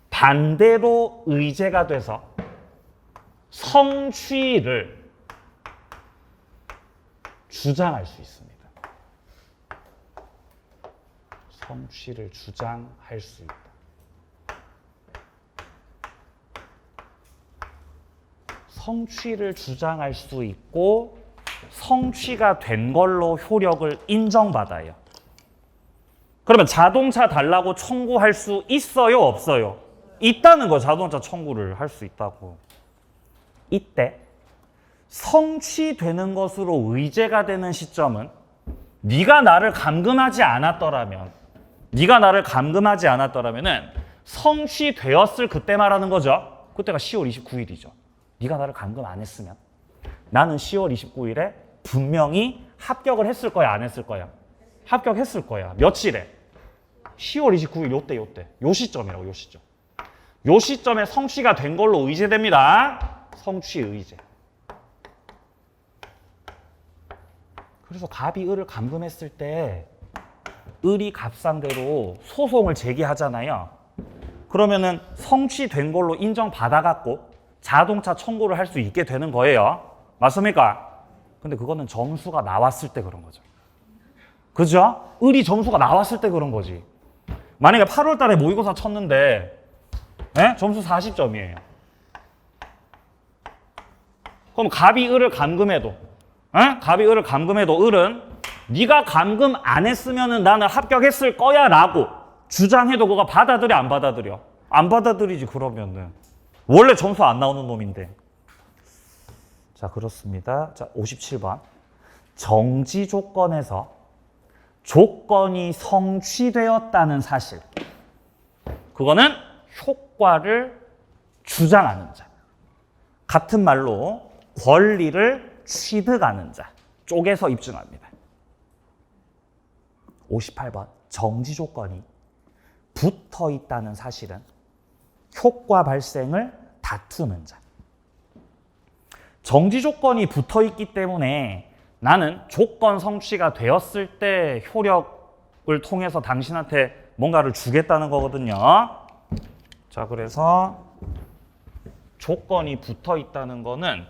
반대로 의제가 돼서 성취를 주장할 수 있습니다. 성취를 주장할 수 있다. 성취를 주장할 수 있고 성취가 된 걸로 효력을 인정받아요. 그러면 자동차 달라고 청구할 수 있어요, 없어요? 있다는 거. 자동차 청구를 할 수 있다고. 이때 성취되는 것으로 의제가 되는 시점은 네가 나를 감금하지 않았더라면은 성취되었을 그때 말하는 거죠. 그때가 10월 29일이죠. 네가 나를 감금 안 했으면 나는 10월 29일에 분명히 합격을 했을 거야, 안 했을 거야? 합격했을 거야. 며칠에? 10월 29일 요때. 요 시점이라고, 요 시점. 요 시점에 성취가 된 걸로 의제됩니다. 성취 의제. 그래서 갑이 을을 감금했을 때 을이 갑 상대로 소송을 제기하잖아요. 그러면은 성취된 걸로 인정받아갖고 자동차 청구를 할 수 있게 되는 거예요. 맞습니까? 근데 그거는 점수가 나왔을 때 그런 거죠. 그죠? 을이 점수가 나왔을 때 그런 거지. 만약에 8월 달에 모의고사 쳤는데 점수 40점이에요. 그럼 갑이 을을 감금해도 갑이 을을 감금해도 을은 네가 감금 안 했으면은 나는 합격했을 거야 라고 주장해도 그거 받아들여 안 받아들여? 안 받아들이지. 그러면은 원래 점수 안 나오는 놈인데. 자, 그렇습니다. 자, 57번. 정지 조건에서 조건이 성취되었다는 사실. 그거는 효과를 주장하는 자. 같은 말로 권리를 취득하는 자 쪽에서 입증합니다. 58번. 정지 조건이 붙어 있다는 사실은 효과 발생을 다투는 자. 정지 조건이 붙어 있기 때문에 나는 조건 성취가 되었을 때 효력을 통해서 당신한테 뭔가를 주겠다는 거거든요. 자, 그래서 조건이 붙어 있다는 거는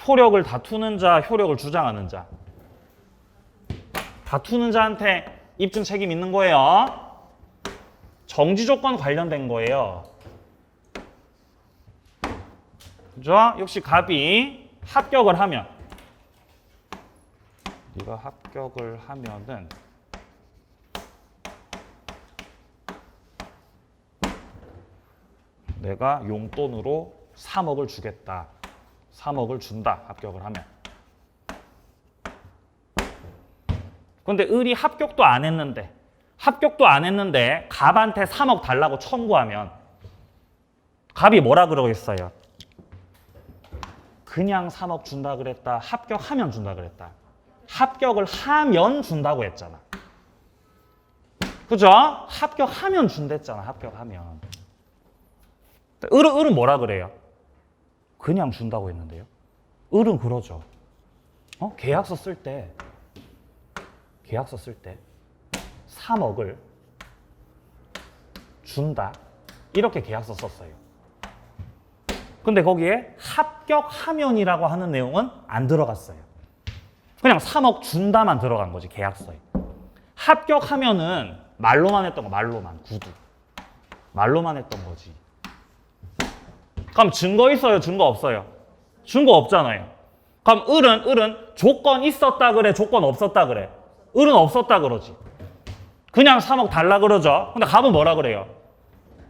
효력을 다투는 자, 효력을 주장하는 자. 다투는 자한테 입증 책임 있는 거예요. 정지 조건 관련된 거예요. 그죠? 역시 갑이 합격을 하면, 네가 합격을 하면은 내가 용돈으로 3억을 주겠다. 3억을 준다. 합격을 하면. 근데 을이 합격도 안 했는데 갑한테 3억 달라고 청구하면 갑이 뭐라 그러겠어요? 그냥 3억 준다 그랬다. 합격하면 준다 그랬다. 합격을 하면 준다고 했잖아. 그죠? 합격하면 준댔잖아. 합격하면. 을은 뭐라 그래요? 그냥 준다고 했는데요. 을은 그러죠. 계약서 쓸 때 3억을 준다. 이렇게 계약서 썼어요. 근데 거기에 합격하면이라고 하는 내용은 안 들어갔어요. 그냥 3억 준다만 들어간 거지, 계약서에. 합격하면은 말로만 했던 거, 말로만, 구두. 말로만 했던 거지. 그럼 증거 있어요, 증거 없어요? 증거 없잖아요. 그럼 을은 조건 있었다 그래, 조건 없었다 그래? 을은 없었다 그러지. 그냥 3억 달라 그러죠. 근데 갑은 뭐라 그래요?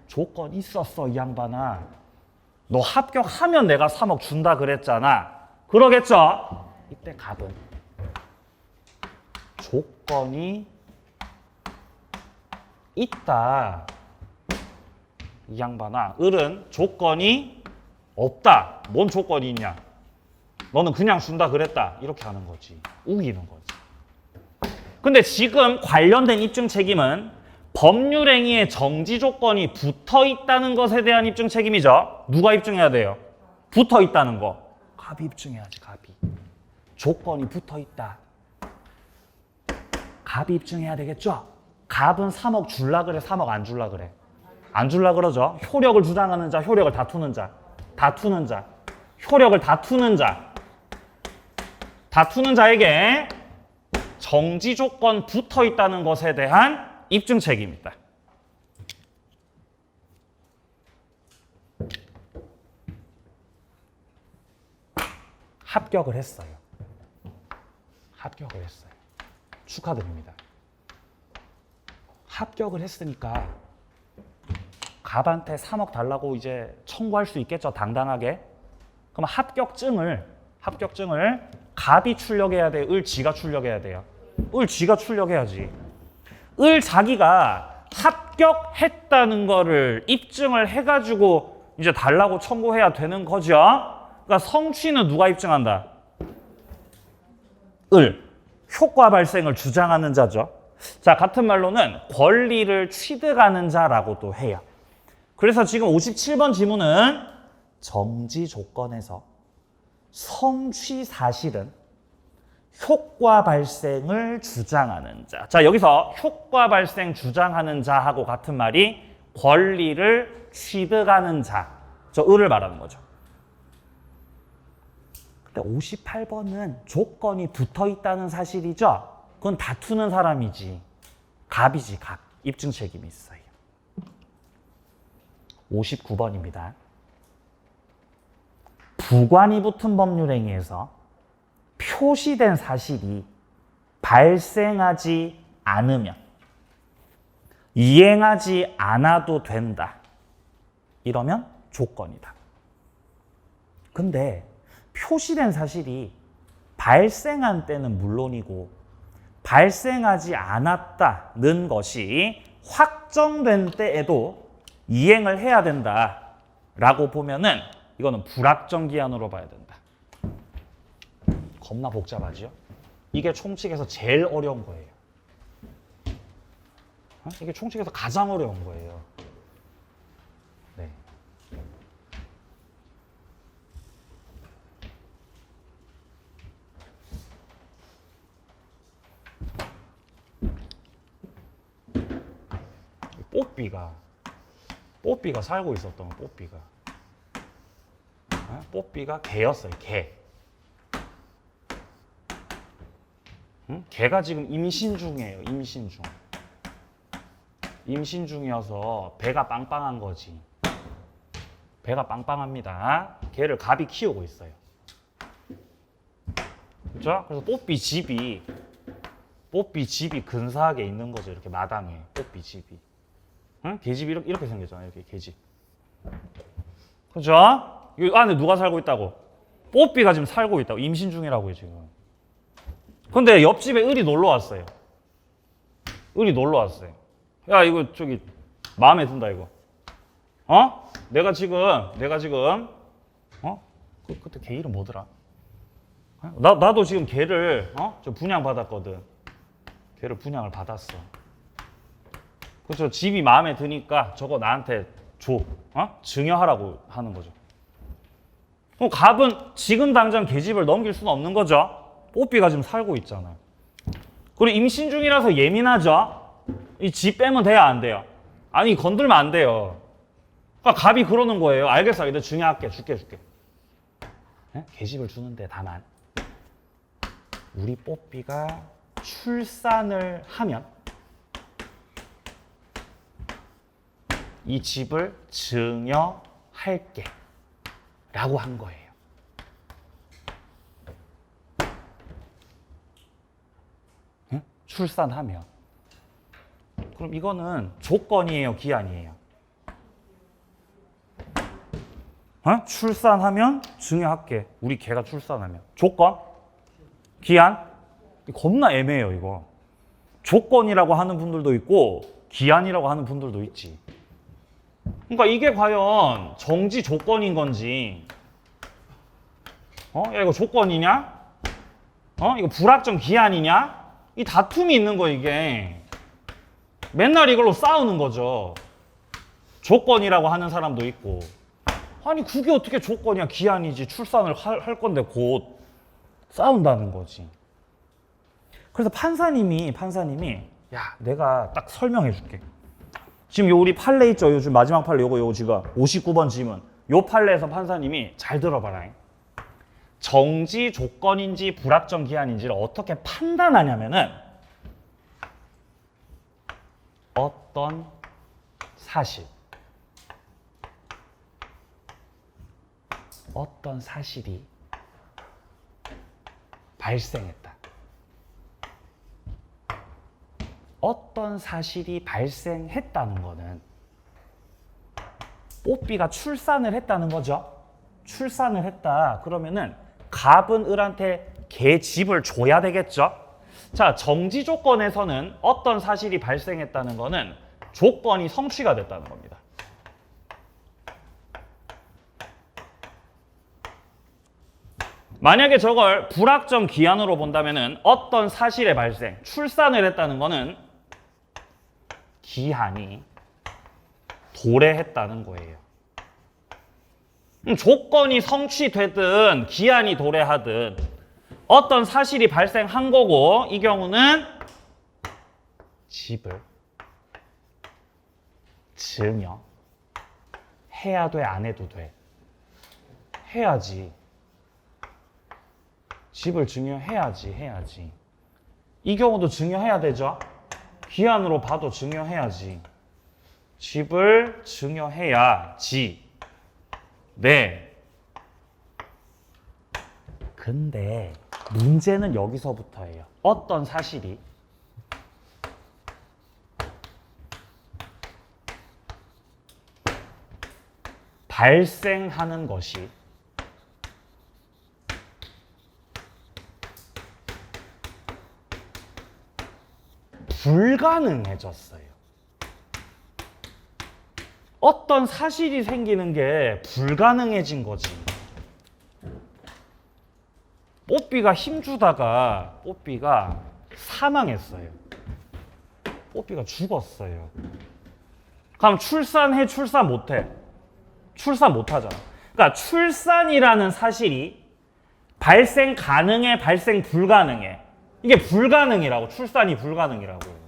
조건 있었어, 이 양반아. 너 합격하면 내가 3억 준다 그랬잖아. 그러겠죠? 이때 갑은 조건이 있다. 이 양반아. 을은 조건이 없다. 뭔 조건이 있냐? 너는 그냥 준다 그랬다. 이렇게 하는 거지. 우기는 거지. 근데 지금 관련된 입증 책임은 법률행위의 정지 조건이 붙어 있다는 것에 대한 입증 책임이죠. 누가 입증해야 돼요? 붙어 있다는 거. 갑이 입증해야지, 갑이. 조건이 붙어 있다. 갑이 입증해야 되겠죠? 갑은 3억 줄라 그래, 3억 안 줄라 그래? 안 줄라 그러죠. 효력을 주장하는 자, 효력을 다투는 자. 다투는 자. 효력을 다투는 자. 다투는 자에게 정지 조건 붙어 있다는 것에 대한 입증 책임이다. 합격을 했어요. 합격을 했어요. 축하드립니다. 합격을 했으니까 갑한테 3억 달라고 이제 청구할 수 있겠죠, 당당하게. 그럼 합격증을 갑이 출력해야 돼요? 을 지가 출력해야 돼요? 을 지가 출력해야지. 을 자기가 합격했다는 거를 입증을 해가지고 이제 달라고 청구해야 되는 거죠. 그러니까 성취는 누가 입증한다? 을. 효과 발생을 주장하는 자죠. 자, 같은 말로는 권리를 취득하는 자라고도 해요. 그래서 지금 57번 지문은 정지 조건에서 성취 사실은 효과 발생을 주장하는 자. 자, 여기서 효과 발생 주장하는 자하고 같은 말이 권리를 취득하는 자. 저 을을 말하는 거죠. 근데 58번은 조건이 붙어 있다는 사실이죠. 그건 다투는 사람이지. 갑이지, 갑. 입증 책임이 있어요. 59번입니다. 부관이 붙은 법률행위에서 표시된 사실이 발생하지 않으면 이행하지 않아도 된다. 이러면 조건이다. 근데 표시된 사실이 발생한 때는 물론이고 발생하지 않았다는 것이 확정된 때에도 이행을 해야 된다라고 보면은 이거는 불확정 기한으로 봐야 된다. 겁나 복잡하죠? 이게 총칙에서 제일 어려운 거예요. 이게 총칙에서 가장 어려운 거예요. 네. 뽀삐가 살고 있었던 뽀삐가. 뽀삐가 개였어요, 개. 응? 개가 지금 임신 중이에요, 임신 중. 임신 중이어서 배가 빵빵한 거지. 배가 빵빵합니다. 개를 갑이 키우고 있어요. 그렇죠? 그래서 뽀삐 집이 근사하게 있는 거죠. 이렇게 마당에 뽀삐 집이. 응? 개집이 이렇게 생겼잖아요. 이렇게 개집. 그렇죠? 이 안에 누가 살고 있다고? 뽀삐가 지금 살고 있다고. 임신 중이라고요, 지금. 근데 옆집에 을이 놀러 왔어요. 을이 놀러 왔어요. 야, 이거 저기 마음에 든다 이거. 내가 지금 그때 걔 이름 뭐더라? 나도 지금 걔를 저 분양 받았거든. 걔를 분양을 받았어. 그렇죠. 집이 마음에 드니까 저거 나한테 줘. 증여하라고 하는 거죠. 그럼 갑은 지금 당장 계집을 넘길 수는 없는 거죠. 뽀삐가 지금 살고 있잖아. 그리고 임신 중이라서 예민하죠. 이 집 빼면 돼야 안 돼요? 아니 건들면 안 돼요. 그러니까 갑이 그러는 거예요. 알겠어. 내가 증여할게. 줄게. 계집을 주는데 다만 우리 뽀삐가 출산을 하면 이 집을 증여할게 라고 한 거예요. 응? 출산하면. 그럼 이거는 조건이에요, 기한이에요? 출산하면 증여할게. 우리 개가 출산하면. 조건? 기한? 겁나 애매해요, 이거. 조건이라고 하는 분들도 있고 기한이라고 하는 분들도 있지. 그러니까 이게 과연 정지 조건인 건지, 야, 이거 조건이냐? 이거 불확정 기한이냐? 이 다툼이 있는 거, 이게. 맨날 이걸로 싸우는 거죠. 조건이라고 하는 사람도 있고. 아니, 그게 어떻게 조건이야? 기한이지. 출산을 할 건데 곧 싸운다는 거지. 그래서 판사님이 야, 내가 딱 설명해 줄게. 지금 요 우리 판례 있죠? 요즘 마지막 판례 요거 지금 59번 지문. 요 판례에서 판사님이 잘 들어봐라. 정지 조건인지 불확정 기한인지를 어떻게 판단하냐면은 어떤 사실이 발생했다. 어떤 사실이 발생했다는 거는 뽀삐가 출산을 했다는 거죠. 출산을 했다. 그러면은 갑은 을한테 개 집을 줘야 되겠죠. 자, 정지 조건에서는 어떤 사실이 발생했다는 거는 조건이 성취가 됐다는 겁니다. 만약에 저걸 불확정 기한으로 본다면은 어떤 사실의 발생, 출산을 했다는 거는 기한이 도래했다는 거예요. 조건이 성취되든 기한이 도래하든 어떤 사실이 발생한 거고, 이 경우는 집을 증여 해야 돼, 안 해도 돼? 해야지. 집을 증여해야지. 이 경우도 증여해야 되죠? 기한으로 봐도 증여해야지. 집을 증여해야지. 네. 근데 문제는 여기서부터예요. 어떤 사실이 발생하는 것이 불가능해졌어요. 어떤 사실이 생기는 게 불가능해진 거지. 뽀삐가 힘주다가 뽀삐가 사망했어요. 뽀삐가 죽었어요. 그럼 출산해, 출산 못해? 출산 못하잖아. 그러니까 출산이라는 사실이 발생 가능해, 발생 불가능해. 이게 불가능이라고, 출산이 불가능이라고.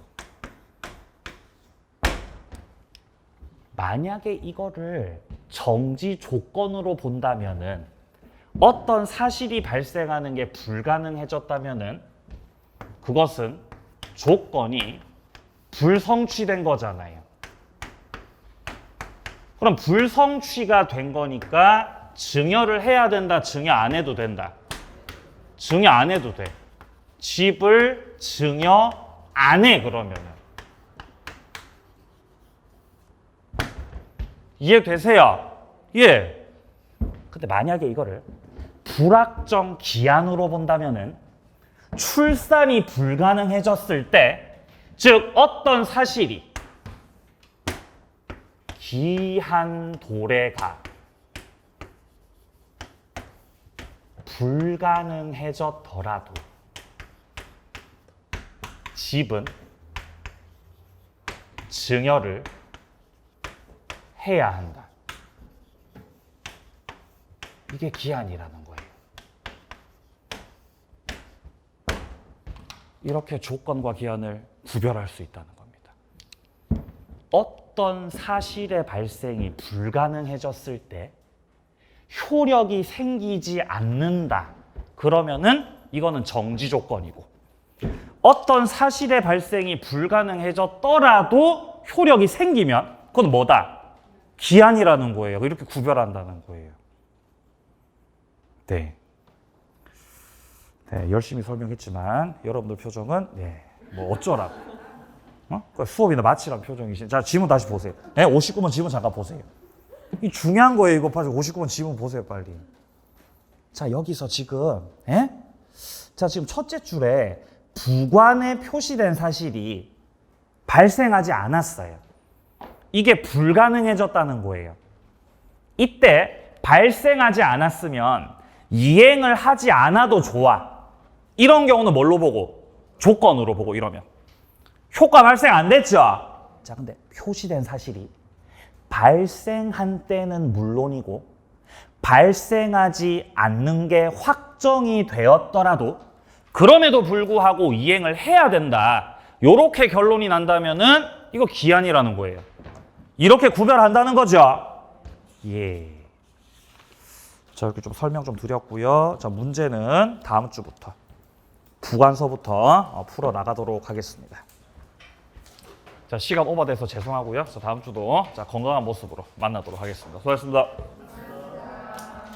만약에 이거를 정지 조건으로 본다면은 어떤 사실이 발생하는 게 불가능해졌다면은 그것은 조건이 불성취된 거잖아요. 그럼 불성취가 된 거니까 증여를 해야 된다, 증여 안 해도 된다. 증여 안 해도 돼. 집을 증여 안 해, 그러면은. 이해되세요? 예. 근데 만약에 이거를 불확정 기한으로 본다면은 출산이 불가능해졌을 때, 즉 어떤 사실이 기한 도래가 불가능해졌더라도 집은 증여를 해야 한다. 이게 기한이라는 거예요. 이렇게 조건과 기한을 구별할 수 있다는 겁니다. 어떤 사실의 발생이 불가능해졌을 때 효력이 생기지 않는다. 그러면은 이거는 정지 조건이고, 어떤 사실의 발생이 불가능해졌더라도 효력이 생기면 그건 뭐다? 기한이라는 거예요. 이렇게 구별한다는 거예요. 네. 네, 열심히 설명했지만 여러분들 표정은 뭐 어쩌라고. 수업이나 마치란 표정이신. 자, 지문 다시 보세요. 59번 지문 잠깐 보세요. 이 중요한 거예요. 이거 봐서 59번 지문 보세요, 빨리. 자, 여기서 지금 자, 지금 첫째 줄에 부관에 표시된 사실이 발생하지 않았어요. 이게 불가능해졌다는 거예요. 이때 발생하지 않았으면 이행을 하지 않아도 좋아. 이런 경우는 뭘로 보고? 조건으로 보고. 이러면 효과 발생 안 됐죠? 자, 근데 표시된 사실이 발생한 때는 물론이고 발생하지 않는 게 확정이 되었더라도 그럼에도 불구하고 이행을 해야 된다. 이렇게 결론이 난다면은 이거 기한이라는 거예요. 이렇게 구별한다는 거죠. 예. 자, 이렇게 좀 설명 좀 드렸고요. 자, 문제는 다음 주부터 부관서부터 풀어 나가도록 하겠습니다. 자, 시간 오버돼서 죄송하고요. 자, 다음 주도 건강한 모습으로 만나도록 하겠습니다. 수고하셨습니다.